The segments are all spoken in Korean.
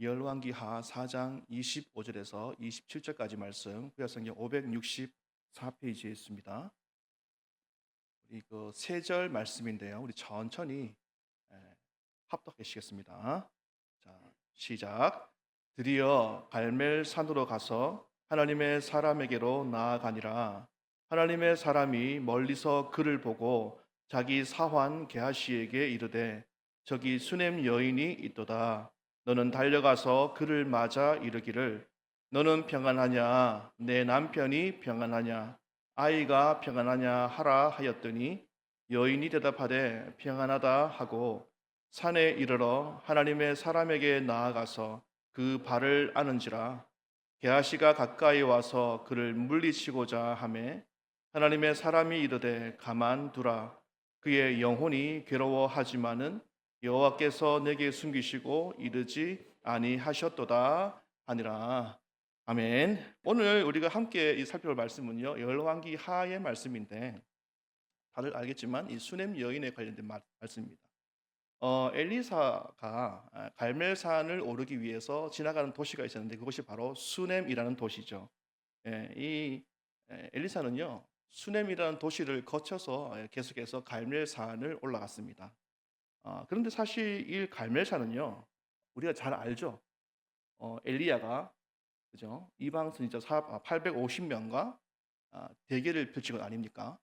열왕기하 4장 25절에서 27절까지 말씀, 구약성경 564페이지에 있습니다. 우리 그 세 절 말씀인데요. 우리 천천히 합독하시겠습니다. 자, 시작. 드디어 갈멜산으로 가서 하나님의 사람에게로 나아가니라. 하나님의 사람이 멀리서 그를 보고 자기 사환 게하시에게 이르되 저기 수넴 여인이 있도다. 너는 달려가서 그를 맞아 이르기를 너는 평안하냐? 내 남편이 평안하냐? 아이가 평안하냐 하라 하였더니 여인이 대답하되 평안하다 하고 산에 이르러 하나님의 사람에게 나아가서 그 발을 아는지라. 게하시가 가까이 와서 그를 물리치고자 하매 하나님의 사람이 이르되 가만두라. 그의 영혼이 괴로워하지만은 여호와께서 내게 숨기시고 이르지 아니하셨도다 하니라. 아멘. 오늘 우리가 함께 살펴볼 말씀은요, 열왕기 하의 말씀인데 다들 알겠지만 이 수넴 여인에 관련된 말씀입니다. 엘리사가 갈멜산을 오르기 위해서 지나가는 도시가 있었는데 그것이 바로 수넴이라는 도시죠. 이 엘리사는요, 수넴이라는 도시를 거쳐서 계속해서 갈멜산을 올라갔습니다. 그런데 사실 이 갈멜산은요, 우리가 잘 알죠. 엘리야가 그죠? 이방 선지자 850명과 대결을 펼친 것 아닙니까?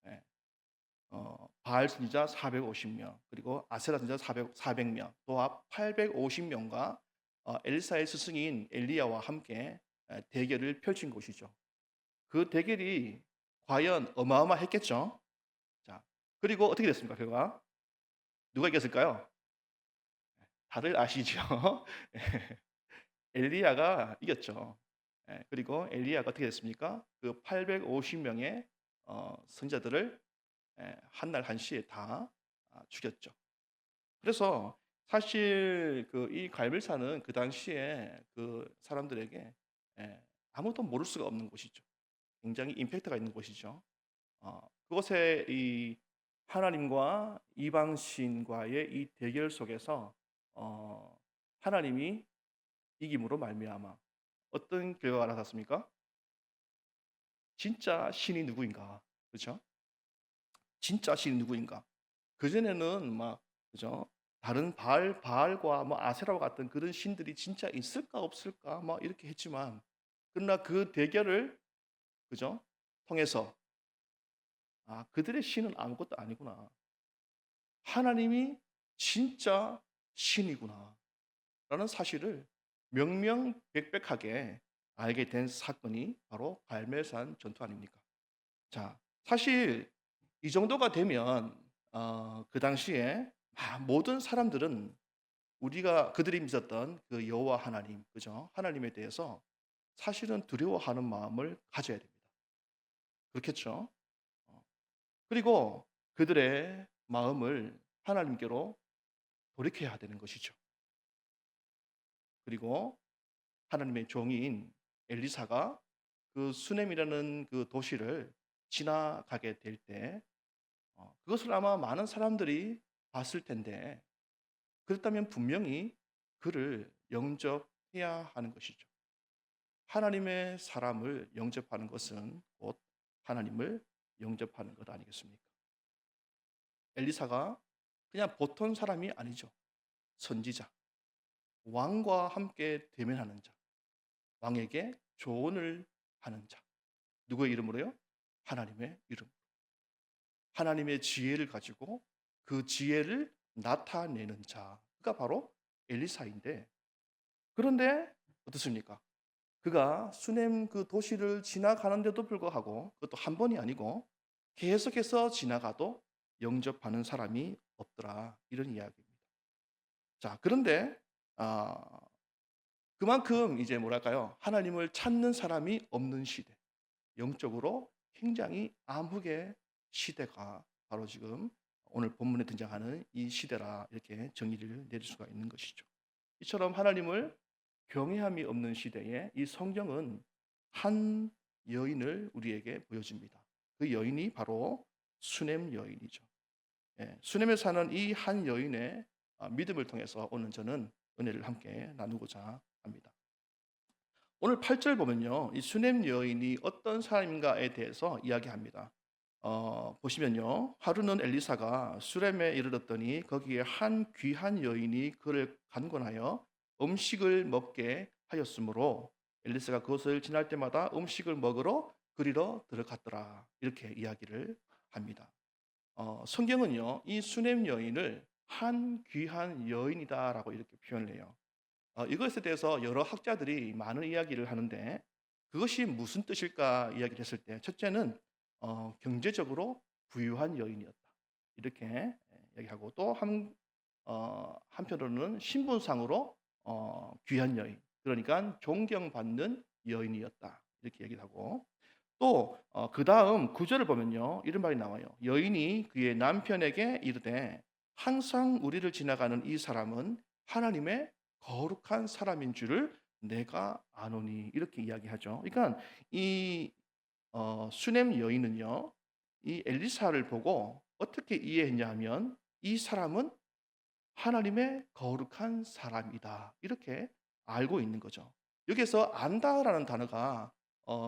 예. 바알 선지자 450명, 그리고 아세라 선지자 400명, 또 850명과 엘사의 스승인 엘리야와 함께 대결을 펼친 곳이죠. 그 대결이 과연 어마어마했겠죠. 자, 그리고 어떻게 됐습니까? 결과 누가 이겼을까요? 다들 아시죠? 엘리야가 이겼죠. 그리고 엘리야가 어떻게 됐습니까? 그 850명의 선자들을 한날 한시에 다 죽였죠. 그래서 사실 그 이 갈멜산은 그 당시에 그 사람들에게 아무도 모를 수가 없는 곳이죠. 굉장히 임팩트가 있는 곳이죠. 그곳에 이 하나님과 이방 신과의 이 대결 속에서 하나님이 이김으로 말미암아 어떤 결과가 나왔습니까? 진짜 신이 누구인가? 그렇죠? 진짜 신이 누구인가? 그전에는 막 그죠? 다른 바알과 뭐 아세라와 같은 그런 신들이 진짜 있을까 없을까 막 이렇게 했지만 그러나 그 대결을 그죠? 통해서 그들의 신은 아무것도 아니구나. 하나님이 진짜 신이구나. 라는 사실을 명명백백하게 알게 된 사건이 바로 갈멜산 전투 아닙니까? 자, 사실 이 정도가 되면 그 당시에 모든 사람들은 우리가 그들이 믿었던 그 여호와 하나님, 그죠? 하나님에 대해서 사실은 두려워하는 마음을 가져야 됩니다. 그렇겠죠? 어, 그리고 그들의 마음을 하나님께로 돌이켜야 되는 것이죠. 그리고 하나님의 종인 엘리사가 그 수넴이라는 그 도시를 지나가게 될 때 그것을 아마 많은 사람들이 봤을 텐데 그렇다면 분명히 그를 영접해야 하는 것이죠. 하나님의 사람을 영접하는 것은 곧 하나님을 영접하는 것 아니겠습니까? 엘리사가 그냥 보통 사람이 아니죠. 선지자, 왕과 함께 대면하는 자, 왕에게 조언을 하는 자. 누구의 이름으로요? 하나님의 이름. 하나님의 지혜를 가지고 그 지혜를 나타내는 자가 바로 엘리사인데 그런데 어떻습니까? 그가 수넴 그 도시를 지나가는데도 불구하고 그것도 한 번이 아니고 계속해서 지나가도 영접하는 사람이 없더라 이런 이야기입니다. 자, 그런데 아, 그만큼 이제 뭐랄까요? 하나님을 찾는 사람이 없는 시대. 영적으로 굉장히 암흑의 시대가 바로 지금 오늘 본문에 등장하는 이 시대라 이렇게 정의를 내릴 수가 있는 것이죠. 이처럼 하나님을 경외함이 없는 시대에 이 성경은 한 여인을 우리에게 보여줍니다. 그 여인이 바로 수넴 여인이죠. 수넴에 사는 이 한 여인의 믿음을 통해서 오늘 저는 은혜를 함께 나누고자 합니다. 오늘 8절 보면요. 이 수냄 여인이 어떤 사람인가에 대해서 이야기합니다. 보시면요. 하루는 엘리사가 수렘에 이르렀더니 거기에 한 귀한 여인이 그를 간곤하여 음식을 먹게 하였으므로 엘리사가 그것을 지날 때마다 음식을 먹으러 그리러 들어갔더라. 이렇게 이야기를 합니다. 성경은요. 이 수냄 여인을 한 귀한 여인이다라고 이렇게 표현을 해요. 이것에 대해서 여러 학자들이 많은 이야기를 하는데 그것이 무슨 뜻일까 이야기를 했을 때 첫째는 경제적으로 부유한 여인이었다. 이렇게 이야기하고 또 한편으로는 신분상으로 귀한 여인. 그러니까 존경받는 여인이었다. 이렇게 얘기를 하고 또 그다음 구절을 보면요. 이런 말이 나와요. 여인이 그의 남편에게 이르되 항상 우리를 지나가는 이 사람은 하나님의 거룩한 사람인 줄을 내가 아노니 이렇게 이야기하죠. 그러니까 이 수넴 여인은요, 이 엘리사를 보고 어떻게 이해했냐 하면 이 사람은 하나님의 거룩한 사람이다 이렇게 알고 있는 거죠. 여기서 안다라는 단어가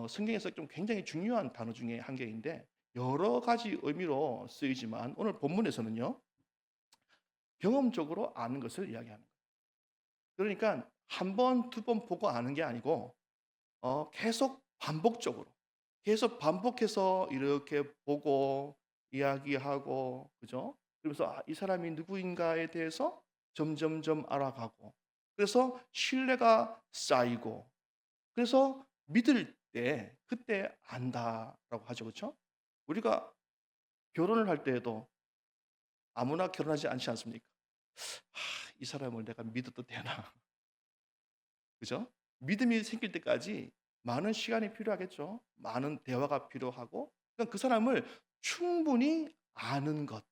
성경에서 좀 굉장히 중요한 단어 중에 한 개인데 여러 가지 의미로 쓰이지만 오늘 본문에서는요 경험적으로 아는 것을 이야기하는 거예요. 그러니까 한 번, 두 번 보고 아는 게 아니고 계속 반복적으로 계속 반복해서 이렇게 보고 이야기하고 그죠? 그러면서 이 사람이 누구인가에 대해서 점점점 알아가고 그래서 신뢰가 쌓이고 그래서 믿을 때 그때 안다라고 하죠. 그렇죠? 우리가 결혼을 할 때에도 아무나 결혼하지 않지 않습니까? 이 사람을 내가 믿어도 되나? 그죠? 믿음이 생길 때까지 많은 시간이 필요하겠죠. 많은 대화가 필요하고 그러니까 그 사람을 충분히 아는 것.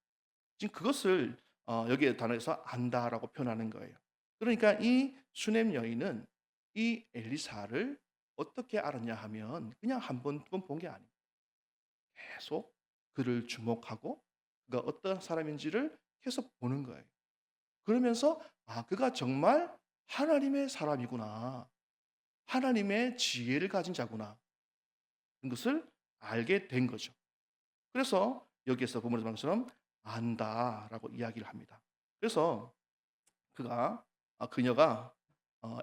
지금 그것을 여기에 단어에서 안다라고 표현하는 거예요. 그러니까 이 수넴 여인은 이 엘리사를 어떻게 알았냐 하면 그냥 한 번, 두 번 본 게 아니에요. 계속 그를 주목하고 그가 어떤 사람인지를 계속 보는 거예요. 그러면서 그가 정말 하나님의 사람이구나. 하나님의 지혜를 가진 자구나. 그런 것을 알게 된 거죠. 그래서 여기에서 본문에서 말한 것처럼 안다라고 이야기를 합니다. 그래서 그녀가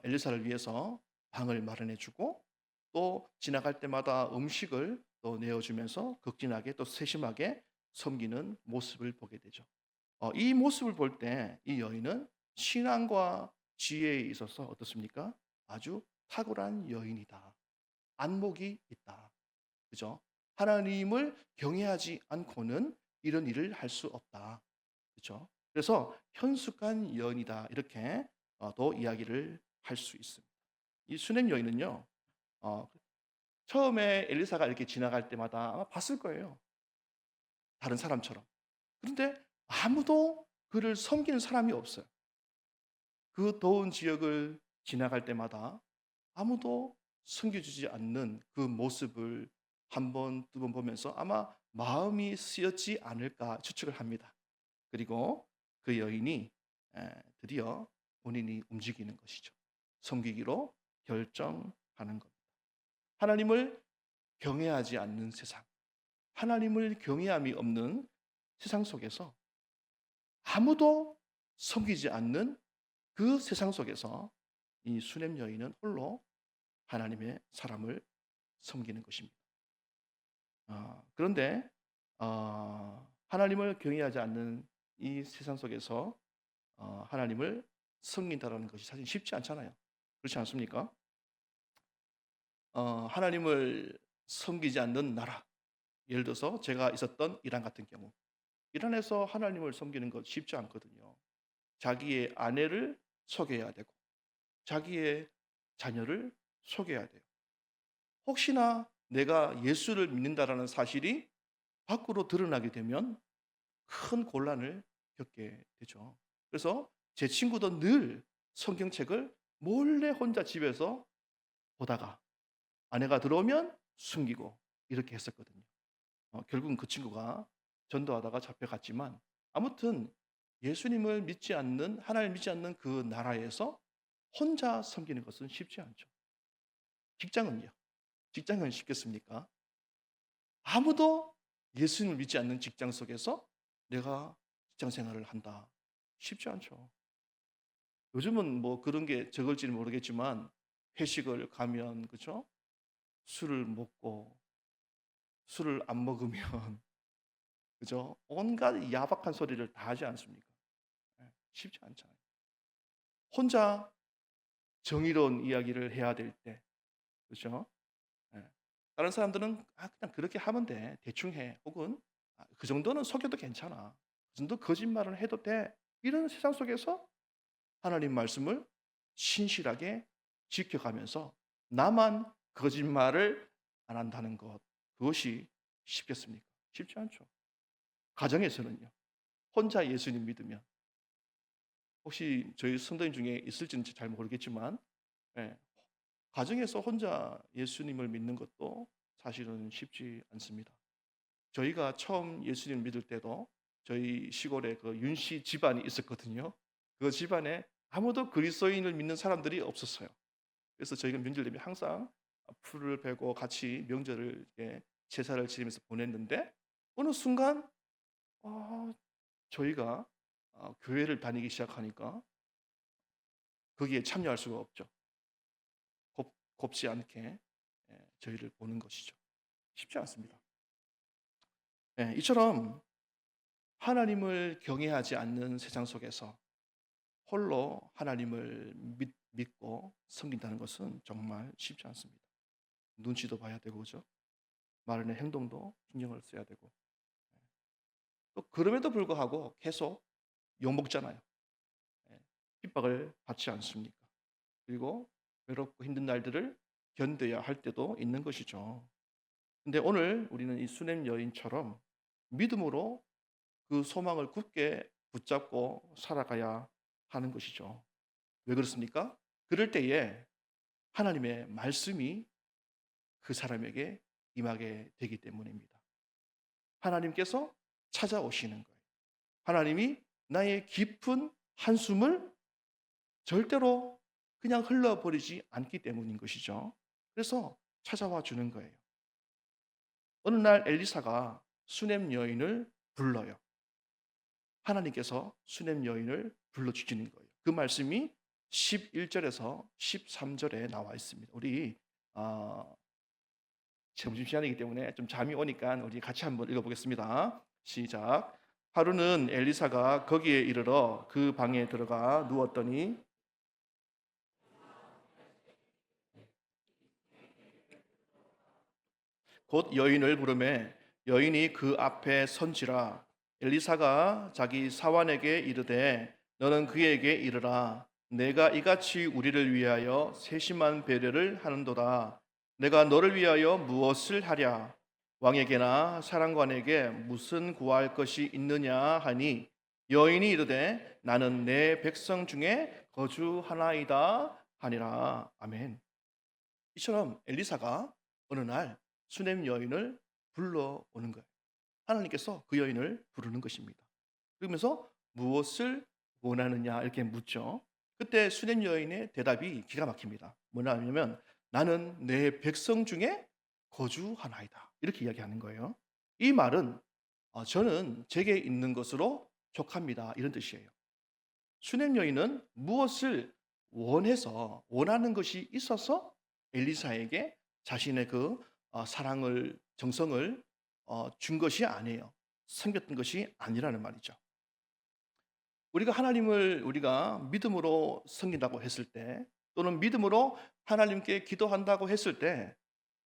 엘리사를 위해서 방을 마련해 주고 또 지나갈 때마다 음식을 또 내어주면서 극진하게 또 세심하게 섬기는 모습을 보게 되죠. 이 모습을 볼 때 이 여인은 신앙과 지혜에 있어서 어떻습니까? 아주 탁월한 여인이다. 안목이 있다. 그죠? 하나님을 경외하지 않고는 이런 일을 할 수 없다. 그죠? 그래서 현숙한 여인이다. 이렇게 또 이야기를 할 수 있습니다. 이 수냄 여인은요. 어, 처음에 엘리사가 이렇게 지나갈 때마다 아마 봤을 거예요. 다른 사람처럼. 그런데 아무도 그를 섬기는 사람이 없어요. 그 더운 지역을 지나갈 때마다 아무도 섬겨주지 않는 그 모습을 한 번, 두 번 보면서 아마 마음이 쓰였지 않을까 추측을 합니다. 그리고 그 여인이 드디어 본인이 움직이는 것이죠. 섬기기로 결정하는 겁니다. 하나님을 경외하지 않는 세상, 하나님을 경외함이 없는 세상 속에서 아무도 섬기지 않는 그 세상 속에서 이 수냄 여인은 홀로 하나님의 사람을 섬기는 것입니다. 그런데 하나님을 경외하지 않는 이 세상 속에서 하나님을 섬긴다라는 것이 사실 쉽지 않잖아요. 그렇지 않습니까? 하나님을 섬기지 않는 나라. 예를 들어서 제가 있었던 이란 같은 경우. 이란에서 하나님을 섬기는 것 쉽지 않거든요. 자기의 아내를 속여야 되고 자기의 자녀를 속여야 돼요. 혹시나 내가 예수를 믿는다라는 사실이 밖으로 드러나게 되면 큰 곤란을 겪게 되죠. 그래서 제 친구도 늘 성경책을 몰래 혼자 집에서 보다가 아내가 들어오면 숨기고 이렇게 했었거든요. 결국은 그 친구가 전도하다가 잡혀갔지만 아무튼 예수님을 믿지 않는 하나님을 믿지 않는 그 나라에서 혼자 섬기는 것은 쉽지 않죠. 직장은요? 직장은 쉽겠습니까? 아무도 예수님을 믿지 않는 직장 속에서 내가 직장 생활을 한다. 쉽지 않죠. 요즘은 뭐 그런 게 적을지는 모르겠지만 회식을 가면 그죠? 술을 먹고 술을 안 먹으면 그죠? 온갖 야박한 소리를 다 하지 않습니까? 예, 쉽지 않잖아요. 혼자 정의로운 이야기를 해야 될 때, 그죠? 예. 다른 사람들은 그냥 그렇게 하면 돼. 대충 해. 혹은 그 정도는 속여도 괜찮아. 그 정도 거짓말을 해도 돼. 이런 세상 속에서 하나님 말씀을 신실하게 지켜가면서 나만 거짓말을 안 한다는 것. 그것이 쉽겠습니까? 쉽지 않죠. 가정에서는요. 혼자 예수님 믿으면 혹시 저희 성도님 중에 있을지는 잘 모르겠지만 예, 가정에서 혼자 예수님을 믿는 것도 사실은 쉽지 않습니다. 저희가 처음 예수님 믿을 때도 저희 시골에 그 윤씨 집안이 있었거든요. 그 집안에 아무도 그리스도인을 믿는 사람들이 없었어요. 그래서 저희가 명절 되면 항상 풀을 베고 같이 명절을 이렇게 제사를 지내면서 보냈는데 어느 순간 어, 저희가 교회를 다니기 시작하니까 거기에 참여할 수가 없죠. 곱지 않게 저희를 보는 것이죠. 쉽지 않습니다. 예, 이처럼 하나님을 경외하지 않는 세상 속에서 홀로 하나님을 믿고 섬긴다는 것은 정말 쉽지 않습니다. 눈치도 봐야 되고 그죠? 말하는 행동도 신경을 써야 되고 또 그럼에도 불구하고 계속 욕먹잖아요. 예, 핍박을 받지 않습니까? 그리고 외롭고 힘든 날들을 견뎌야 할 때도 있는 것이죠. 근데 오늘 우리는 이 수냄 여인처럼 믿음으로 그 소망을 굳게 붙잡고 살아가야 하는 것이죠. 왜 그렇습니까? 그럴 때에 하나님의 말씀이 그 사람에게 임하게 되기 때문입니다. 하나님께서 찾아오시는 거예요. 하나님이 나의 깊은 한숨을 절대로 그냥 흘러버리지 않기 때문인 것이죠. 그래서 찾아와 주는 거예요. 어느 날 엘리사가 수냄 여인을 불러요. 하나님께서 수냄 여인을 불러주시는 거예요. 그 말씀이 11절에서 13절에 나와 있습니다. 우리 점심시간이기 때문에 좀 잠이 오니까 우리 같이 한번 읽어보겠습니다. 시작. 하루는 엘리사가 거기에 이르러 그 방에 들어가 누웠더니 곧 여인을 부르매 여인이 그 앞에 선지라. 엘리사가 자기 사환에게 이르되 너는 그에게 이르라. 내가 이같이 우리를 위하여 세심한 배려를 하는도다. 내가 너를 위하여 무엇을 하랴? 왕에게나 사랑관에게 무슨 구할 것이 있느냐 하니 여인이 이르되 나는 내 백성 중에 거주하나이다 하니라. 아멘. 이처럼 엘리사가 어느 날 수냄 여인을 불러오는 거예요. 하나님께서 그 여인을 부르는 것입니다. 그러면서 무엇을 원하느냐 이렇게 묻죠. 그때 수냄 여인의 대답이 기가 막힙니다. 뭐냐면 나는 내 백성 중에 거주하나이다. 이렇게 이야기하는 거예요. 이 말은 저는 제게 있는 것으로 족합니다. 이런 뜻이에요. 수냄 여인은 무엇을 원해서 원하는 것이 있어서 엘리사에게 자신의 그 사랑을 정성을 준 것이 아니에요. 섬겼던 것이 아니라는 말이죠. 우리가 하나님을 우리가 믿음으로 섬긴다고 했을 때 또는 믿음으로 하나님께 기도한다고 했을 때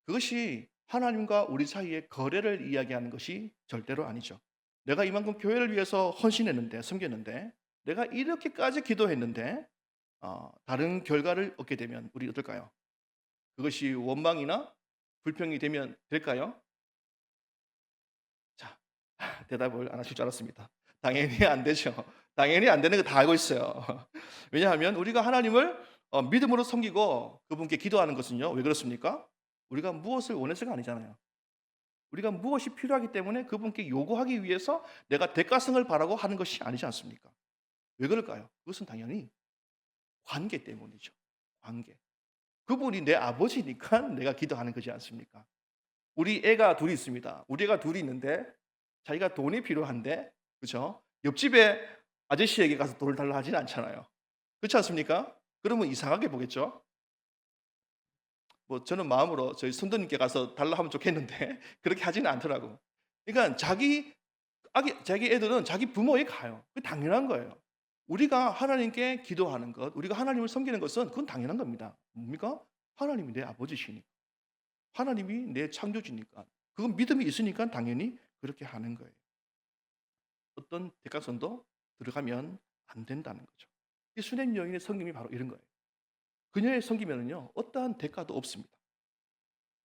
그것이 하나님과 우리 사이의 거래를 이야기하는 것이 절대로 아니죠. 내가 이만큼 교회를 위해서 헌신했는데 섬겼는데 내가 이렇게까지 기도했는데 다른 결과를 얻게 되면 우리 어떨까요? 그것이 원망이나 불평이 되면 될까요? 자, 대답을 안 하실 줄 알았습니다. 당연히 안 되죠. 당연히 안 되는 거 다 알고 있어요. 왜냐하면 우리가 하나님을 믿음으로 섬기고 그분께 기도하는 것은요. 왜 그렇습니까? 우리가 무엇을 원해서가 아니잖아요. 우리가 무엇이 필요하기 때문에 그분께 요구하기 위해서 내가 대가성을 바라고 하는 것이 아니지 않습니까? 왜 그럴까요? 그것은 당연히 관계 때문이죠. 관계. 그분이 내 아버지니까 내가 기도하는 거지 않습니까? 우리 애가 둘이 있습니다. 우리 애가 둘이 있는데 자기가 돈이 필요한데, 그죠? 옆집에 아저씨에게 가서 돈을 달라 하진 않잖아요. 그렇지 않습니까? 그러면 이상하게 보겠죠? 뭐 저는 마음으로 저희 손도님께 가서 달라 하면 좋겠는데 그렇게 하지는 않더라고. 그러니까 자기 애들은 자기 부모에 가요. 그게 당연한 거예요. 우리가 하나님께 기도하는 것, 우리가 하나님을 섬기는 것은 그건 당연한 겁니다. 뭡니까? 하나님이 내 아버지시니까. 하나님이 내 창조주니까. 그건 믿음이 있으니까 당연히 그렇게 하는 거예요. 어떤 대각선도 들어가면 안 된다는 거죠. 이 수냄 여인의 섬김이 바로 이런 거예요. 그녀의 섬기면은요, 어떠한 대가도 없습니다.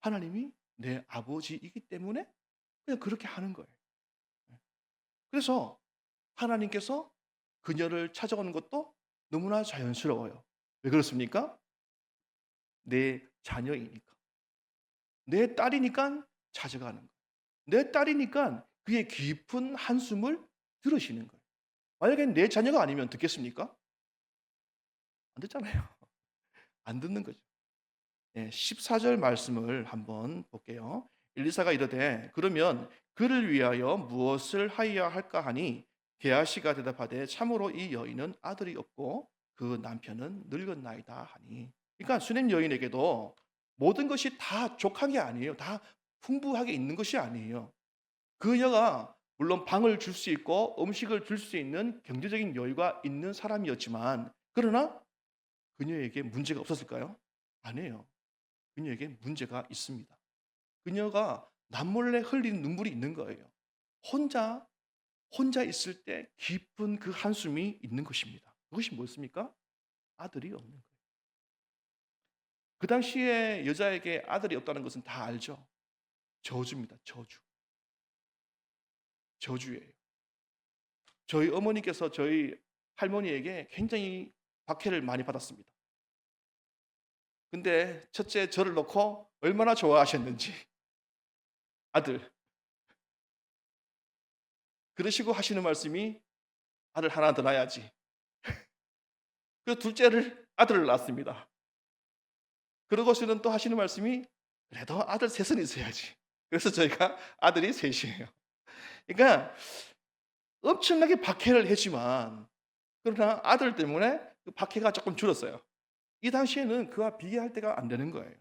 하나님이 내 아버지이기 때문에 그냥 그렇게 하는 거예요. 그래서 하나님께서 그녀를 찾아오는 것도 너무나 자연스러워요. 왜 그렇습니까? 내 자녀이니까. 내 딸이니까 찾아가는 거예요. 내 딸이니까 그의 깊은 한숨을 들으시는 거예요. 만약에 내 자녀가 아니면 듣겠습니까? 안 듣잖아요. 안 듣는 거죠. 예, 14절 말씀을 한번 볼게요. 엘리사가 이르되 그러면 그를 위하여 무엇을 하여야 할까 하니 게하시가 대답하되 참으로 이 여인은 아들이 없고 그 남편은 늙었나이다 하니. 그러니까 수냄 여인에게도 모든 것이 다 족한 게 아니에요. 다 풍부하게 있는 것이 아니에요. 그녀가 물론 방을 줄 수 있고 음식을 줄 수 있는 경제적인 여유가 있는 사람이었지만, 그러나 그녀에게 문제가 없었을까요? 아니에요. 그녀에게 문제가 있습니다. 그녀가 남몰래 흘리는 눈물이 있는 거예요. 혼자 있을 때 깊은 그 한숨이 있는 것입니다. 그것이 뭐였습니까? 아들이 없는 거예요. 그 당시에 여자에게 아들이 없다는 것은 다 알죠. 저주입니다. 저주예요. 저희 어머니께서 저희 할머니에게 굉장히 박해를 많이 받았습니다. 근데 첫째 저를 놓고 얼마나 좋아하셨는지, 아들. 그러시고 하시는 말씀이 아들 하나 더 낳아야지. 그 둘째를 아들을 낳았습니다. 그러고서는 또 하시는 말씀이 그래도 아들 셋은 있어야지. 그래서 저희가 아들이 셋이에요. 그러니까 엄청나게 박해를 했지만, 그러나 아들 때문에 그 박해가 조금 줄었어요. 이 당시에는 그와 비교할 때가 안 되는 거예요.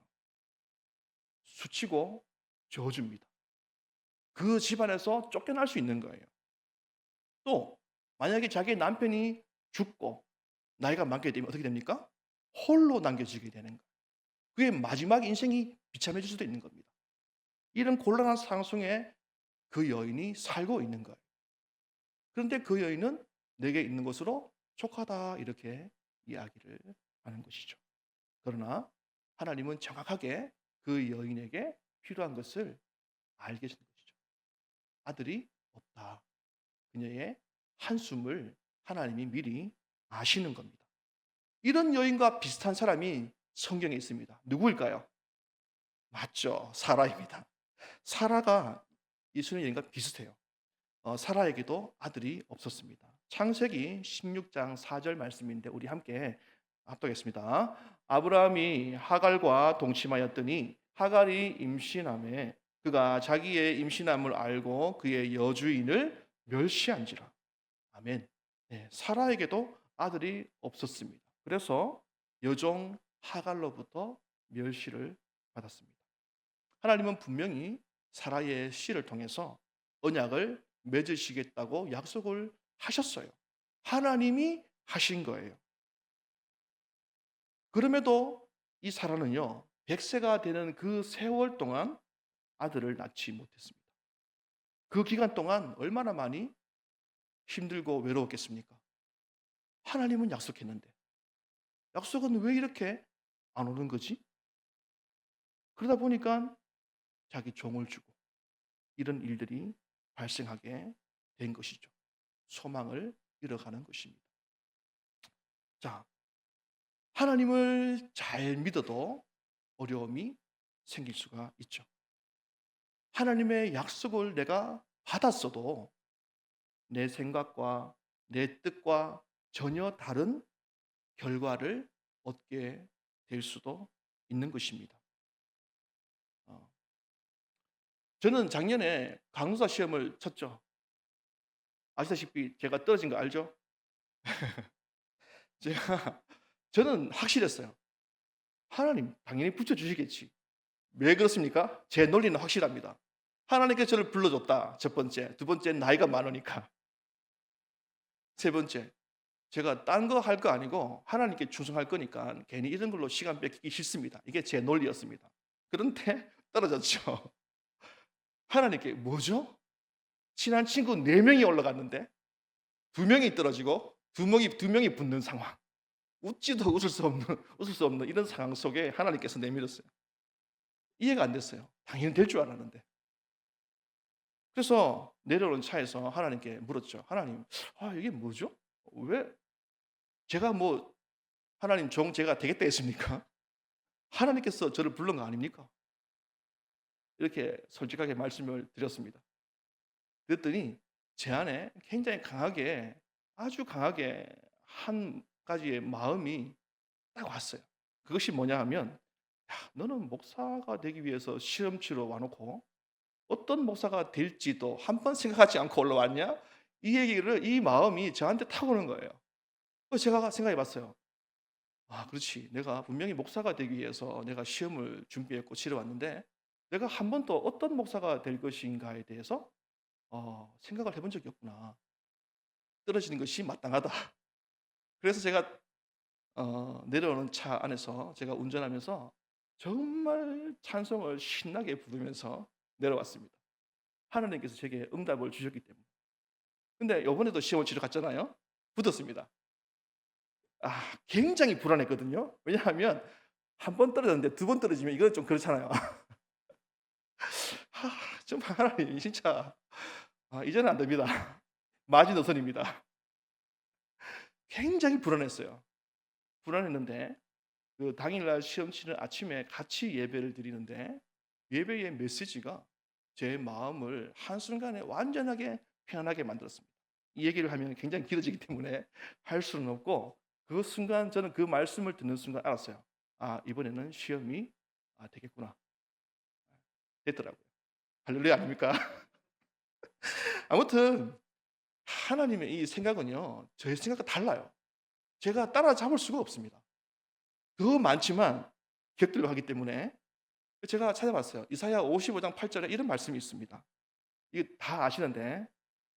수치고 저주입니다. 그 집안에서 쫓겨날 수 있는 거예요. 또 만약에 자기의 남편이 죽고 나이가 많게 되면 어떻게 됩니까? 홀로 남겨지게 되는 거예요. 그의 마지막 인생이 비참해질 수도 있는 겁니다. 이런 곤란한 상황 속에 그 여인이 살고 있는 거예요. 그런데 그 여인은 내게 있는 것으로 족하다 이렇게 이야기를 하는 것이죠. 그러나 하나님은 정확하게 그 여인에게 필요한 것을 알게 하시는 것이죠. 아들이 없다. 그녀의 한숨을 하나님이 미리 아시는 겁니다. 이런 여인과 비슷한 사람이 성경에 있습니다. 누구일까요? 맞죠. 사라입니다. 사라가 이 수는 여인과 비슷해요. 사라에게도 아들이 없었습니다. 창세기 16장 4절 말씀인데 우리 함께 합독했습니다. 아브라함이 하갈과 동침하였더니 하갈이 임신함에 그가 자기의 임신함을 알고 그의 여주인을 멸시한지라. 아멘. 네, 사라에게도 아들이 없었습니다. 그래서 여종 하갈로부터 멸시를 받았습니다. 하나님은 분명히 사라의 씨를 통해서 언약을 맺으시겠다고 약속을 하셨어요. 하나님이 하신 거예요. 그럼에도 이 사라는요, 100세가 되는 그 세월 동안 아들을 낳지 못했습니다. 그 기간 동안 얼마나 많이 힘들고 외로웠겠습니까? 하나님은 약속했는데 약속은 왜 이렇게 안 오는 거지? 그러다 보니까 자기 종을 주고 이런 일들이 발생하게 된 것이죠. 소망을 잃어가는 것입니다. 자, 하나님을 잘 믿어도 어려움이 생길 수가 있죠. 하나님의 약속을 내가 받았어도 내 생각과 내 뜻과 전혀 다른 결과를 얻게 될 수도 있는 것입니다. 어, 저는 작년에 강사 시험을 쳤죠. 아시다시피 제가 떨어진 거 알죠? 제가 저는 확실했어요. '하나님 당연히 붙여 주시겠지.' 왜 그렇습니까? 제 논리는 확실합니다. 하나님께서 저를 불러줬다. 첫 번째. 두 번째는 나이가 많으니까. 세 번째, 제가 딴 거 할 거 아니고 하나님께 충성할 거니까 괜히 이런 걸로 시간 뺏기기 싫습니다. 이게 제 논리였습니다. 그런데 떨어졌죠. 하나님께 뭐죠? 친한 친구 4명이 올라갔는데 2명이 떨어지고 2명이 붙는 상황. 웃지도 웃을 수 없는 이런 상황 속에 하나님께서 내밀었어요. 이해가 안 됐어요. 당연히 될 줄 알았는데. 그래서 내려오는 차에서 하나님께 물었죠. 하나님, 이게 뭐죠? 왜 제가 뭐 하나님 종 제가 되겠다 했습니까? 하나님께서 저를 부른 거 아닙니까? 이렇게 솔직하게 말씀을 드렸습니다. 그랬더니 제 안에 굉장히 강하게 아주 강하게 한 가지의 마음이 딱 왔어요. 그것이 뭐냐 하면 야, 너는 목사가 되기 위해서 시험 치러 와 놓고 어떤 목사가 될지도 한 번 생각하지 않고 올라왔냐? 이 얘기를 이 마음이 저한테 탁 오는 거예요. 그래서 제가 생각해 봤어요. 그렇지. 내가 분명히 목사가 되기 위해서 내가 시험을 준비했고 치러 왔는데 내가 한 번도 어떤 목사가 될 것인가에 대해서 생각을 해본 적이 없구나. 떨어지는 것이 마땅하다. 그래서 제가 내려오는 차 안에서 제가 운전하면서 정말 찬송을 신나게 부르면서 내려왔습니다. 하나님께서 제게 응답을 주셨기 때문에. 근데 요번에도 시험을 치러 갔잖아요. 붙었습니다. 굉장히 불안했거든요. 왜냐하면 한 번 떨어졌는데 두 번 떨어지면 이건 좀 그렇잖아요. 정말 하나님 진짜 이제는 안 됩니다. 마지노선입니다. 굉장히 불안했어요. 불안했는데 그 당일날 시험 치는 아침에 같이 예배를 드리는데 예배의 메시지가 제 마음을 한순간에 완전하게 편안하게 만들었습니다. 이 얘기를 하면 굉장히 길어지기 때문에 할 수는 없고 그 순간 저는 그 말씀을 듣는 순간 알았어요. 이번에는 시험이 되겠구나. 됐더라고요. 할렐루야 아닙니까? 아무튼 하나님의 이 생각은요. 저의 생각과 달라요. 제가 따라잡을 수가 없습니다. 더 많지만 곁들여 가기 때문에 제가 찾아봤어요. 이사야 55장 8절에 이런 말씀이 있습니다. 이거 다 아시는데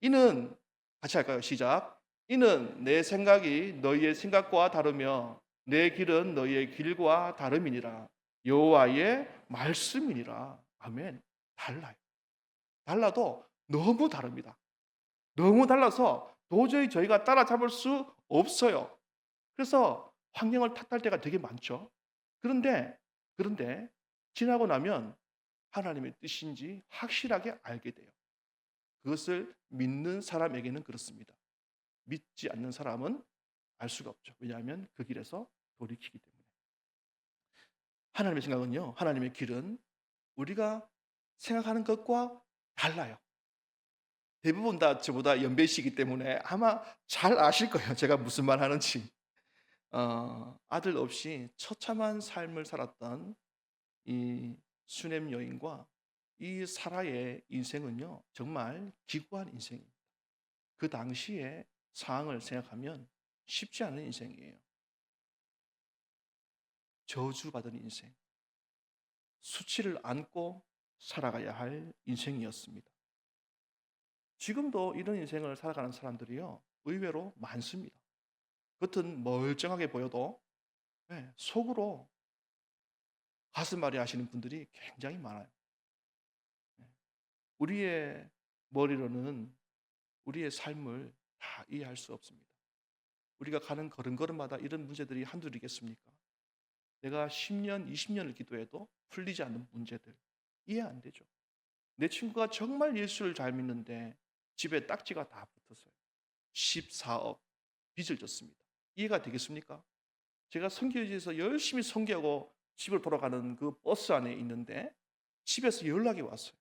이는 같이 할까요? 시작. 이는 내 생각이 너희의 생각과 다르며 내 길은 너희의 길과 다름이니라. 여호와의 말씀이니라. 아멘. 달라요. 달라도 너무 다릅니다. 너무 달라서 도저히 저희가 따라잡을 수 없어요. 그래서 환경을 탓할 때가 되게 많죠. 그런데 지나고 나면 하나님의 뜻인지 확실하게 알게 돼요. 그것을 믿는 사람에게는 그렇습니다. 믿지 않는 사람은 알 수가 없죠. 왜냐하면 그 길에서 돌이키기 때문에. 하나님의 생각은요. 하나님의 길은 우리가 생각하는 것과 달라요. 대부분 다 저보다 연배시기 때문에 아마 잘 아실 거예요. 제가 무슨 말 하는지. 아들 없이 처참한 삶을 살았던 이 수넴 여인과 이 사라의 인생은요. 정말 기구한 인생입니다. 그 당시의 상황을 생각하면 쉽지 않은 인생이에요. 저주받은 인생. 수치를 안고 살아가야 할 인생이었습니다. 지금도 이런 인생을 살아가는 사람들이요. 의외로 많습니다. 겉은 멀쩡하게 보여도 속으로 가슴앓이 하시는 분들이 굉장히 많아요. 우리의 머리로는 우리의 삶을 다 이해할 수 없습니다. 우리가 가는 걸음걸음마다 이런 문제들이 한둘이겠습니까? 내가 10년, 20년을 기도해도 풀리지 않는 문제들 이해 안 되죠. 내 친구가 정말 예수를 잘 믿는데 집에 딱지가 다 붙었어요. 14억 빚을 졌습니다. 이해가 되겠습니까? 제가 선교지에서 열심히 선교하고 집을 돌아가는 그 버스 안에 있는데 집에서 연락이 왔어요.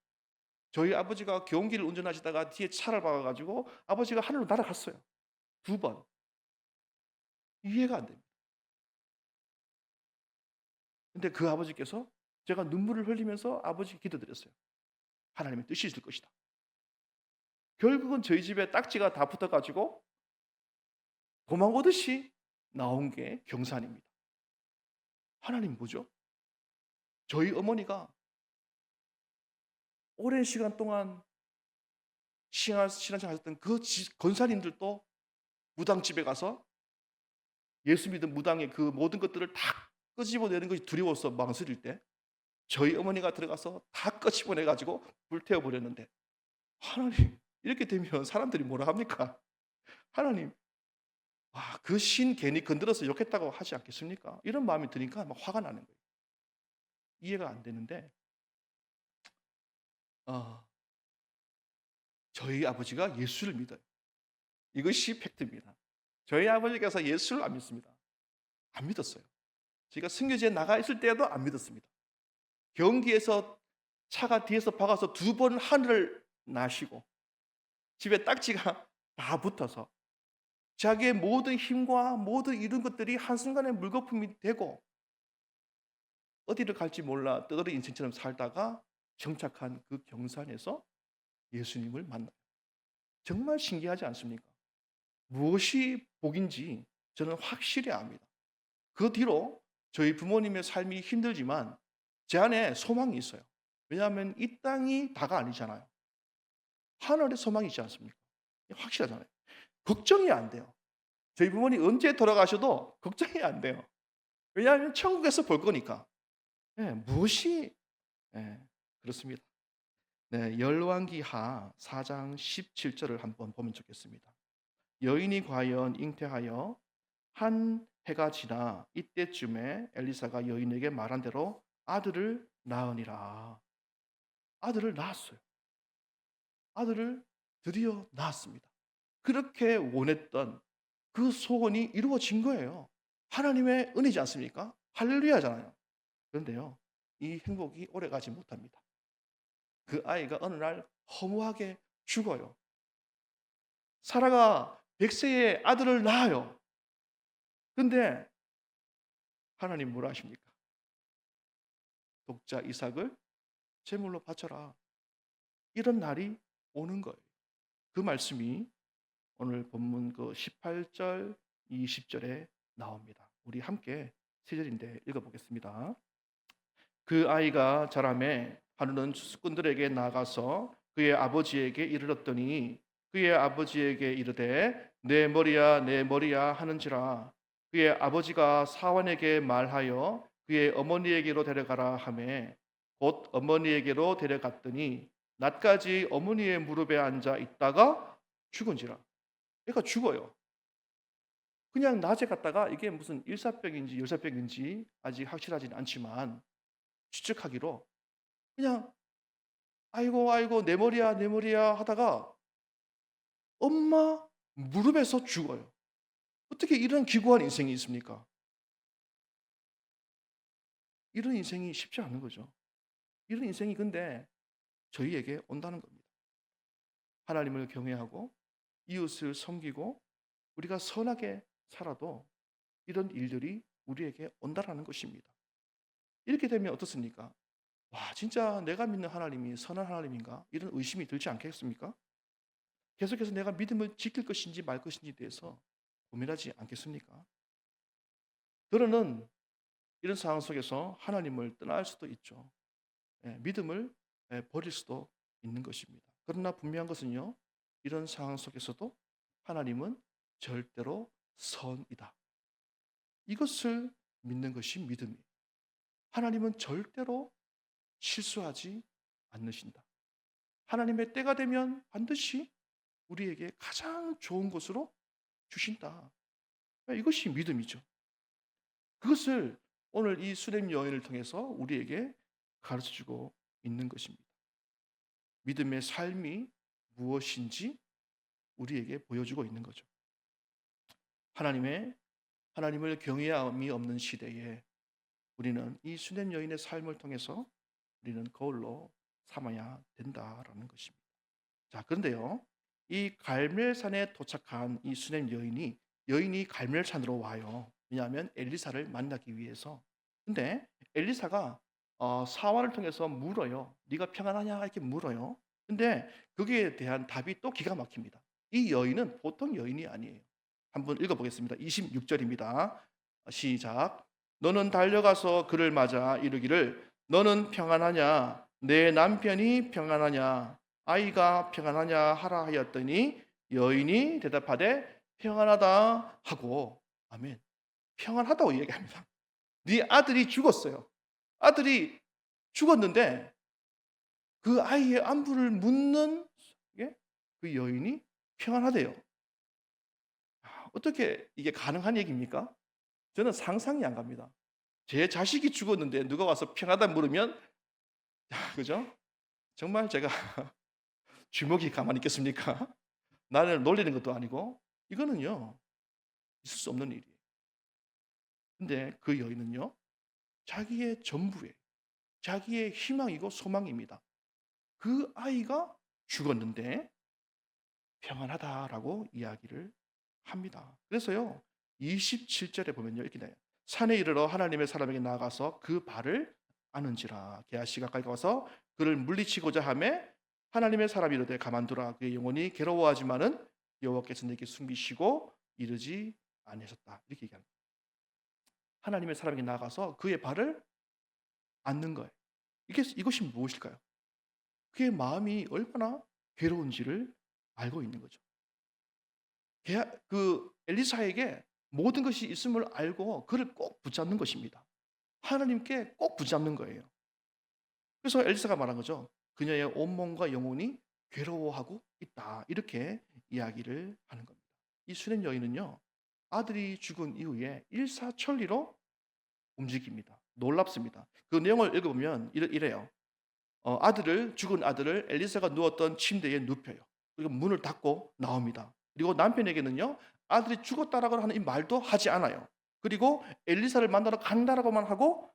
저희 아버지가 경운기를 운전하시다가 뒤에 차를 박아가지고 아버지가 하늘로 날아갔어요. 2번. 이해가 안 됩니다. 근데 그 아버지께서 제가 눈물을 흘리면서 아버지께 기도드렸어요. 하나님의 뜻이 있을 것이다. 결국은 저희 집에 딱지가 다 붙어 가지고 도망오듯이 나온 게 경산입니다. 하나님 뭐죠? 저희 어머니가 오랜 시간 동안 신앙생활 하셨던 그 권사님들도 무당집에 가서 예수 믿은 무당의 그 모든 것들을 다 끄집어내는 것이 두려워서 망설일 때 저희 어머니가 들어가서 다 끄집어내 가지고 불태워 버렸는데 하나님 이렇게 되면 사람들이 뭐라 합니까? 하나님 그 신 괜히 건드려서 욕했다고 하지 않겠습니까? 이런 마음이 드니까 막 화가 나는 거예요. 이해가 안 되는데 어, 저희 아버지가 예수를 믿어요. 이것이 팩트입니다. 저희 아버지께서 예수를 안 믿습니다. 안 믿었어요. 제가 승교지에 나가 있을 때도 안 믿었습니다. 경기에서 차가 뒤에서 박아서 2번 하늘을 나시고 집에 딱지가 다 붙어서 자기의 모든 힘과 모든 이런 것들이 한순간에 물거품이 되고 어디를 갈지 몰라 떠돌이 인생처럼 살다가 정착한 그 경산에서 예수님을 만나요. 정말 신기하지 않습니까? 무엇이 복인지 저는 확실히 압니다. 그 뒤로 저희 부모님의 삶이 힘들지만 제 안에 소망이 있어요. 왜냐하면 이 땅이 다가 아니잖아요. 하늘에 소망이 있지 않습니까? 확실하잖아요. 걱정이 안 돼요. 저희 부모님 언제 돌아가셔도 걱정이 안 돼요. 왜냐하면 천국에서 볼 거니까. 무엇이 그렇습니다. 열왕기하 4장 17절을 한번 보면 좋겠습니다. 여인이 과연 잉태하여 한 해가 지나 이때쯤에 엘리사가 여인에게 말한 대로 아들을 낳으니라. 아들을 낳았어요. 아들을 드디어 낳았습니다. 그렇게 원했던 그 소원이 이루어진 거예요. 하나님의 은혜지 않습니까? 할렐루야잖아요. 그런데요, 이 행복이 오래가지 못합니다. 그 아이가 어느 날 허무하게 죽어요. 사라가 100세에 아들을 낳아요. 근데 하나님 뭐라 하십니까? 독자 이삭을 제물로 바쳐라. 이런 날이 오는 거예요. 그 말씀이 오늘 본문 그 18절, 20절에 나옵니다. 우리 함께 세 절인데 읽어보겠습니다. 그 아이가 자라매 하루는 추수꾼들에게 나가서 그의 아버지에게 이르렀더니 그의 아버지에게 이르되 내 머리야 내 머리야 하는지라. 그의 아버지가 사환에게 말하여 그의 어머니에게로 데려가라 하매 곧 어머니에게로 데려갔더니 낮까지 어머니의 무릎에 앉아 있다가 죽은지라. 그러니까 죽어요. 그냥 낮에 갔다가 이게 무슨 일사병인지 열사병인지 아직 확실하지는 않지만 추측하기로 그냥 아이고 아이고 내 머리야 내 머리야 하다가 엄마 무릎에서 죽어요. 어떻게 이런 기구한 인생이 있습니까? 이런 인생이 쉽지 않은 거죠. 이런 인생이 근데 저희에게 온다는 겁니다. 하나님을 경외하고 이웃을 섬기고 우리가 선하게 살아도 이런 일들이 우리에게 온다라는 것입니다. 이렇게 되면 어떻습니까? 와, 진짜 내가 믿는 하나님이 선한 하나님인가? 이런 의심이 들지 않겠습니까? 계속해서 내가 믿음을 지킬 것인지 말 것인지에 대해서 고민하지 않겠습니까? 더러는 이런 상황 속에서 하나님을 떠날 수도 있죠. 믿음을 버릴 수도 있는 것입니다. 그러나 분명한 것은요, 이런 상황 속에서도 하나님은 절대로 선이다. 이것을 믿는 것이 믿음이에요. 하나님은 절대로 실수하지 않으신다. 하나님의 때가 되면 반드시 우리에게 가장 좋은 것으로 주신다. 이것이 믿음이죠. 그것을 오늘 이 수렘 여인을 통해서 우리에게 가르쳐주고 있는 것입니다. 믿음의 삶이 무엇인지 우리에게 보여주고 있는 거죠. 하나님을 경외함이 없는 시대에 우리는 이 수렘 여인의 삶을 통해서 우리는 거울로 삼아야 된다라는 것입니다. 자, 그런데요, 이 갈멜산에 도착한 이 수렘 여인이 갈멜산으로 와요. 왜냐하면 엘리사를 만나기 위해서. 근데 엘리사가 사활을 통해서 물어요. "네가 평안하냐?" 이렇게 물어요. 근데 거기에 대한 답이 또 기가 막힙니다. 이 여인은 보통 여인이 아니에요. 한번 읽어 보겠습니다. 26 절입니다. 시작. "너는 달려가서 그를 맞아 이르기를 너는 평안하냐? 내 남편이 평안하냐? 아이가 평안하냐 하라 하였더니 여인이 대답하되 평안하다 하고." 아멘. 평안하다고 이야기합니다. 네 아들이 죽었어요. 아들이 죽었는데 그 아이의 안부를 묻는 예? 그 여인이 평안하대요. 어떻게 이게 가능한 얘기입니까? 저는 상상이 안 갑니다. 제 자식이 죽었는데 누가 와서 평하다 물으면 그죠? 정말 제가 주먹이 가만히 있겠습니까? 나를 놀리는 것도 아니고 이거는요. 있을 수 없는 일이에요. 근데 그 여인은요. 자기의 전부예요. 자기의 희망이고 소망입니다. 그 아이가 죽었는데 평안하다라고 이야기를 합니다. 그래서요. 27절에 보면요. 이렇게 나요. 산에 이르러 하나님의 사람에게 나아가서 그 발을 아는지라. 게하시가 가까이 가서 그를 물리치고자 하매 하나님의 사람이 이르되 가만두라. 그의 영혼이 괴로워하지만은 여호와께서 내게 숨기시고 이르지 아니하셨다. 이렇게 얘기합니다. 하나님의 사람에게 나아가서 그의 발을 앓는 거예요. 이것이 무엇일까요? 그의 마음이 얼마나 괴로운지를 알고 있는 거죠. 그 엘리사에게 모든 것이 있음을 알고 그를 꼭 붙잡는 것입니다. 하나님께 꼭 붙잡는 거예요. 그래서 엘리사가 말한 거죠. 그녀의 온몸과 영혼이 괴로워하고 있다. 이렇게 이야기를 하는 겁니다. 이 수땉 여인은요. 아들이 죽은 이후에 일사천리로 움직입니다. 놀랍습니다. 그 내용을 읽어보면 이래요. 죽은 아들을 엘리사가 누웠던 침대에 눕혀요. 그리고 문을 닫고 나옵니다. 그리고 남편에게는요, 아들이 죽었다라고 하는 이 말도 하지 않아요. 그리고 엘리사를 만나러 간다라고만 하고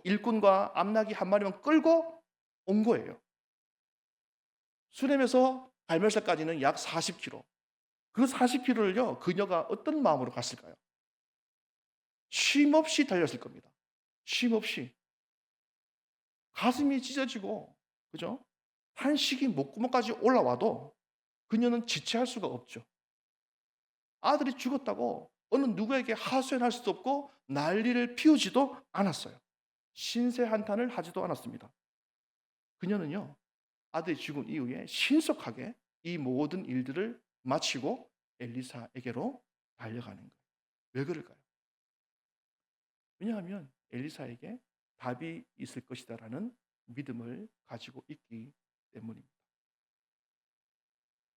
일꾼과 암나귀 한 마리만 끌고 온 거예요. 수넴에서 갈멜사까지는 약 40km. 그 40km를요, 그녀가 어떤 마음으로 갔을까요? 쉼 없이 달렸을 겁니다. 쉼 없이. 가슴이 찢어지고, 그죠? 한식이 목구멍까지 올라와도 그녀는 지체할 수가 없죠. 아들이 죽었다고 어느 누구에게 하소연할 수도 없고 난리를 피우지도 않았어요. 신세 한탄을 하지도 않았습니다. 그녀는요, 아들이 죽은 이후에 신속하게 이 모든 일들을 마치고 엘리사에게로 달려가는 거예요. 왜 그럴까요? 왜냐하면 엘리사에게 답이 있을 것이다라는 믿음을 가지고 있기 때문입니다.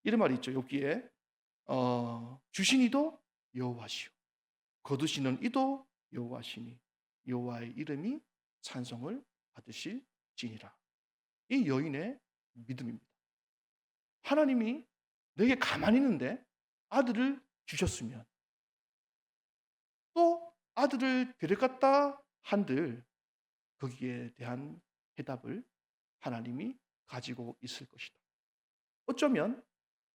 이런 말이 있죠. 욥기에 주신 이도 여호와시요 거두시는 이도 여호와시니 여호와의 이름이 찬송을 받으실지니라. 이 여인의 믿음입니다. 하나님이 내게 가만히 있는데 아들을 주셨으면 또 아들을 데려갔다 한들 거기에 대한 해답을 하나님이 가지고 있을 것이다. 어쩌면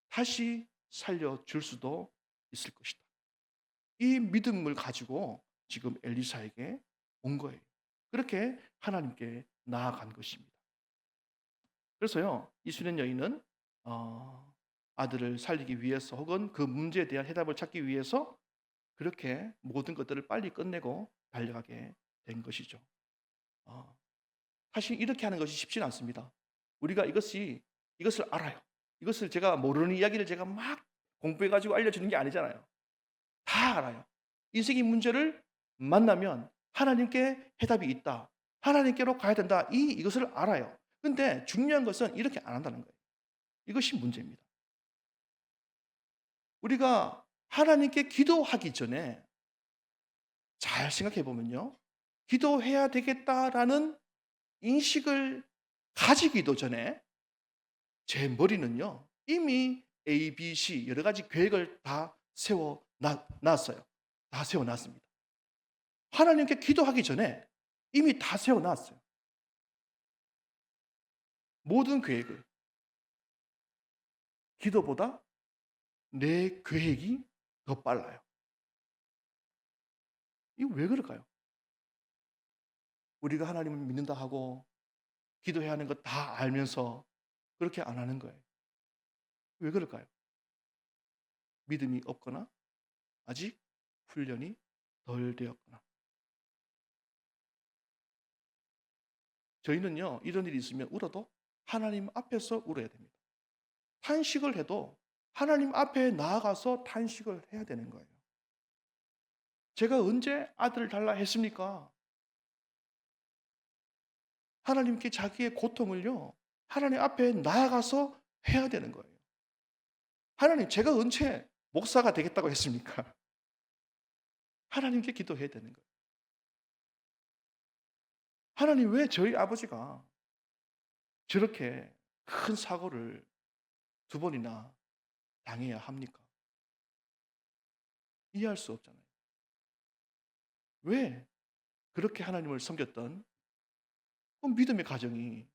다시 살려줄 수도 있을 것이다. 이 믿음을 가지고 지금 엘리사에게 온 거예요. 그렇게 하나님께 나아간 것입니다. 그래서요, 이 수련 여인은 아들을 살리기 위해서 혹은 그 문제에 대한 해답을 찾기 위해서 그렇게 모든 것들을 빨리 끝내고 달려가게 된 것이죠. 사실 이렇게 하는 것이 쉽지는 않습니다. 우리가 이것을 알아요. 이것을 제가 모르는 이야기를 제가 막 공부해 가지고 알려주는 게 아니잖아요. 다 알아요. 인생의 문제를 만나면 하나님께 해답이 있다. 하나님께로 가야 된다. 이것을 알아요. 근데 중요한 것은 이렇게 안 한다는 거예요. 이것이 문제입니다. 우리가 하나님께 기도하기 전에 잘 생각해 보면요. 기도해야 되겠다라는 인식을 가지기도 전에 제 머리는요. 이미 A, B, C 여러 가지 계획을 다 세워 놨어요. 다 세워 놨습니다. 하나님께 기도하기 전에 이미 다 세워 놨어요. 모든 계획을. 기도보다 내 계획이 더 빨라요. 이거 왜 그럴까요? 우리가 하나님을 믿는다 하고 기도해야 하는 거 다 알면서 그렇게 안 하는 거예요. 왜 그럴까요? 믿음이 없거나 아직 훈련이 덜 되었거나. 저희는요, 이런 일이 있으면 울어도 하나님 앞에서 울어야 됩니다. 탄식을 해도 하나님 앞에 나아가서 탄식을 해야 되는 거예요. 제가 언제 아들을 달라 했습니까? 하나님께 자기의 고통을요, 하나님 앞에 나아가서 해야 되는 거예요. 하나님, 제가 언제 목사가 되겠다고 했습니까? 하나님께 기도해야 되는 거예요. 하나님, 왜 저희 아버지가 저렇게 큰 사고를 두 번이나 당해야 합니까? 이해할 수 없잖아요. 왜 그렇게 하나님을 섬겼던 그 믿음의 가정이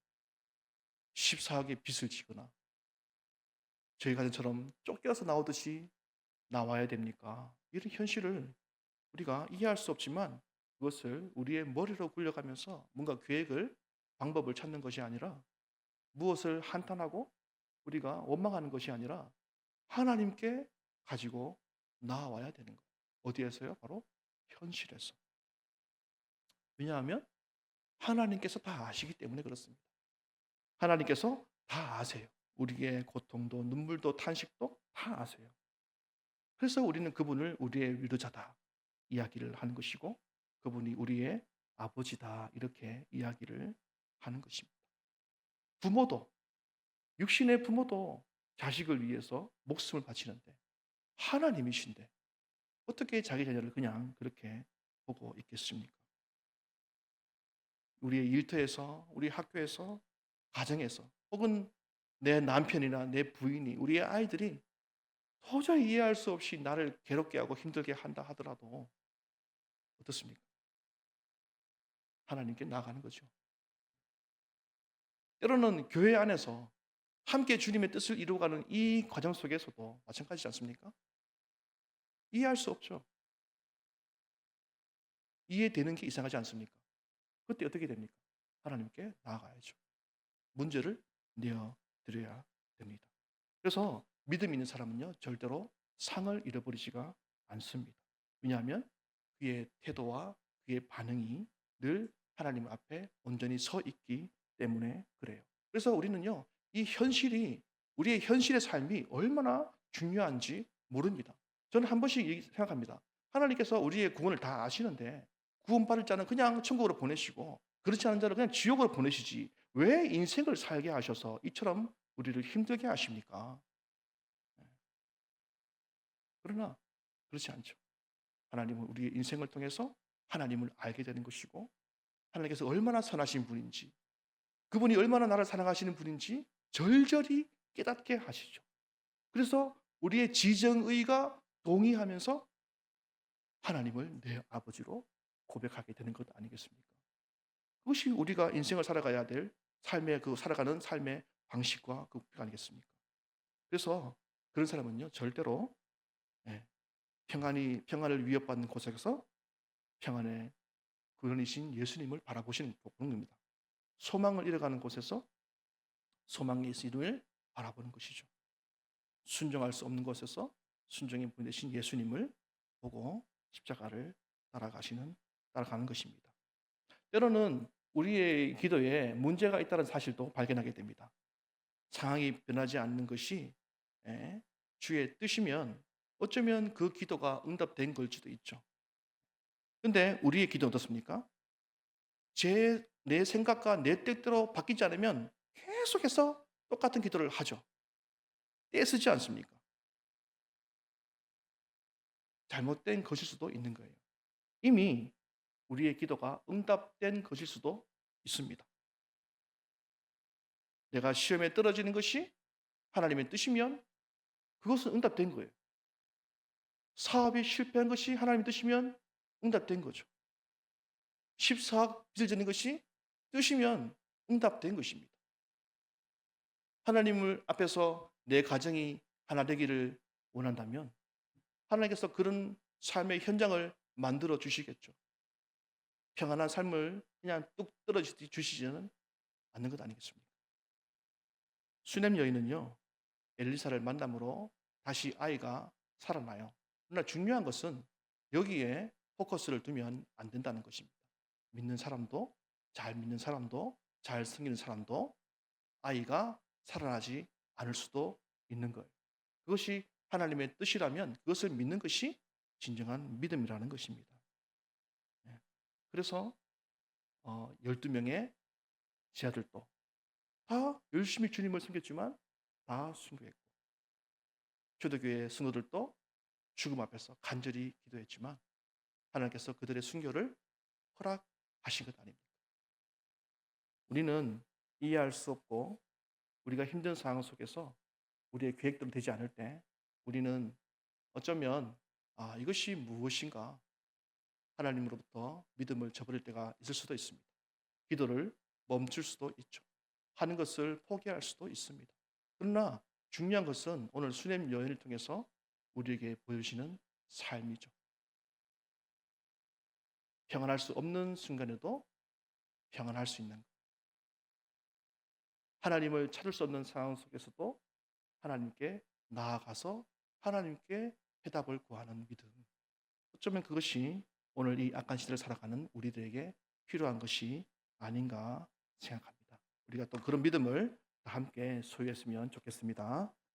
14억의 빚을 지거나 저희 가정처럼 쫓겨서 나오듯이 나와야 됩니까? 이런 현실을 우리가 이해할 수 없지만 그것을 우리의 머리로 굴려가면서 뭔가 계획을, 방법을 찾는 것이 아니라 무엇을 한탄하고 우리가 원망하는 것이 아니라 하나님께 가지고 나와야 되는 거예요. 어디에서요? 바로 현실에서. 왜냐하면 하나님께서 다 아시기 때문에 그렇습니다. 하나님께서 다 아세요. 우리의 고통도 눈물도 탄식도 다 아세요. 그래서 우리는 그분을 우리의 위로자다 이야기를 하는 것이고 그분이 우리의 아버지다 이렇게 이야기를 하는 것입니다. 부모도, 육신의 부모도 자식을 위해서 목숨을 바치는데 하나님이신데 어떻게 자기 자녀를 그냥 그렇게 보고 있겠습니까? 우리의 일터에서, 우리 학교에서, 가정에서 혹은 내 남편이나 내 부인이, 우리의 아이들이 도저히 이해할 수 없이 나를 괴롭게 하고 힘들게 한다 하더라도 어떻습니까? 하나님께 나아가는 거죠. 때로는 교회 안에서 함께 주님의 뜻을 이루어가는 이 과정 속에서도 마찬가지지 않습니까? 이해할 수 없죠. 이해되는 게 이상하지 않습니까? 그때 어떻게 됩니까? 하나님께 나아가야죠. 문제를 내어드려야 됩니다. 그래서 믿음 있는 사람은요, 절대로 상을 잃어버리지가 않습니다. 왜냐하면 그의 태도와 그의 반응이 늘 하나님 앞에 온전히 서 있기 때문에 그래요. 그래서 우리는요, 이 현실이, 우리의 현실의 삶이 얼마나 중요한지 모릅니다. 저는 한 번씩 생각합니다. 하나님께서 우리의 구원을 다 아시는데 구원받을 자는 그냥 천국으로 보내시고 그렇지 않은 자를 그냥 지옥으로 보내시지 왜 인생을 살게 하셔서 이처럼 우리를 힘들게 하십니까? 그러나 그렇지 않죠. 하나님은 우리의 인생을 통해서 하나님을 알게 되는 것이고 하나님께서 얼마나 선하신 분인지 그분이 얼마나 나를 사랑하시는 분인지 절절히 깨닫게 하시죠. 그래서 우리의 지정의가 동의하면서 하나님을 내 아버지로 고백하게 되는 것 아니겠습니까? 그것이 우리가 인생을 살아가야 될 삶의 그 살아가는 삶의 방식과 그 아니겠습니까? 그래서 그런 사람은요 절대로 예, 평안을 위협받는 곳에서 평안의 근원이신 예수님을 바라보시는 겁니다. 소망을 잃어가는 곳에서 소망의 이름을 바라보는 것이죠. 순종할 수 없는 곳에서 순종의 분 되신 예수님을 보고 십자가를 따라가는 것입니다. 때로는 우리의 기도에 문제가 있다는 사실도 발견하게 됩니다. 상황이 변하지 않는 것이 주의 뜻이면 어쩌면 그 기도가 응답된 걸지도 있죠. 근데 우리의 기도는 어떻습니까? 내 생각과 내 뜻대로 바뀌지 않으면 계속해서 똑같은 기도를 하죠. 떼쓰지 않습니까? 잘못된 것일 수도 있는 거예요. 이미 우리의 기도가 응답된 것일 수도 있습니다. 내가 시험에 떨어지는 것이 하나님의 뜻이면 그것은 응답된 거예요. 사업이 실패한 것이 하나님의 뜻이면 응답된 거죠. 14억 빚을 지는 것이 뜻이면 응답된 것입니다. 하나님을 앞에서 내 가정이 하나 되기를 원한다면 하나님께서 그런 삶의 현장을 만들어 주시겠죠. 평안한 삶을 그냥 뚝 떨어져 주시지는 않는 것 아니겠습니까? 수냄 여인은요, 엘리사를 만남으로 다시 아이가 살아나요. 그러나 중요한 것은 여기에 포커스를 두면 안 된다는 것입니다. 믿는 사람도, 잘 믿는 사람도, 잘 섬기는 사람도 아이가 살아나지 않을 수도 있는 거예요. 그것이 하나님의 뜻이라면 그것을 믿는 것이 진정한 믿음이라는 것입니다. 예. 그래서 12명의 제자들도 다 열심히 주님을 섬겼지만 다 순교했고, 초대교회 성도들도 죽음 앞에서 간절히 기도했지만 하나님께서 그들의 순교를 허락하신 것 아닙니까? 우리는 이해할 수 없고 우리가 힘든 상황 속에서 우리의 계획대로 되지 않을 때 우리는 어쩌면 이것이 무엇인가 하나님으로부터 믿음을 저버릴 때가 있을 수도 있습니다. 기도를 멈출 수도 있죠. 하는 것을 포기할 수도 있습니다. 그러나 중요한 것은 오늘 수냄 여인을 통해서 우리에게 보여주시는 삶이죠. 평안할 수 없는 순간에도 평안할 수 있는 것. 하나님을 찾을 수 없는 상황 속에서도 하나님께 나아가서 하나님께 해답을 구하는 믿음. 어쩌면 그것이 오늘 이 악한 시대를 살아가는 우리들에게 필요한 것이 아닌가 생각합니다. 우리가 또 그런 믿음을 함께 소유했으면 좋겠습니다.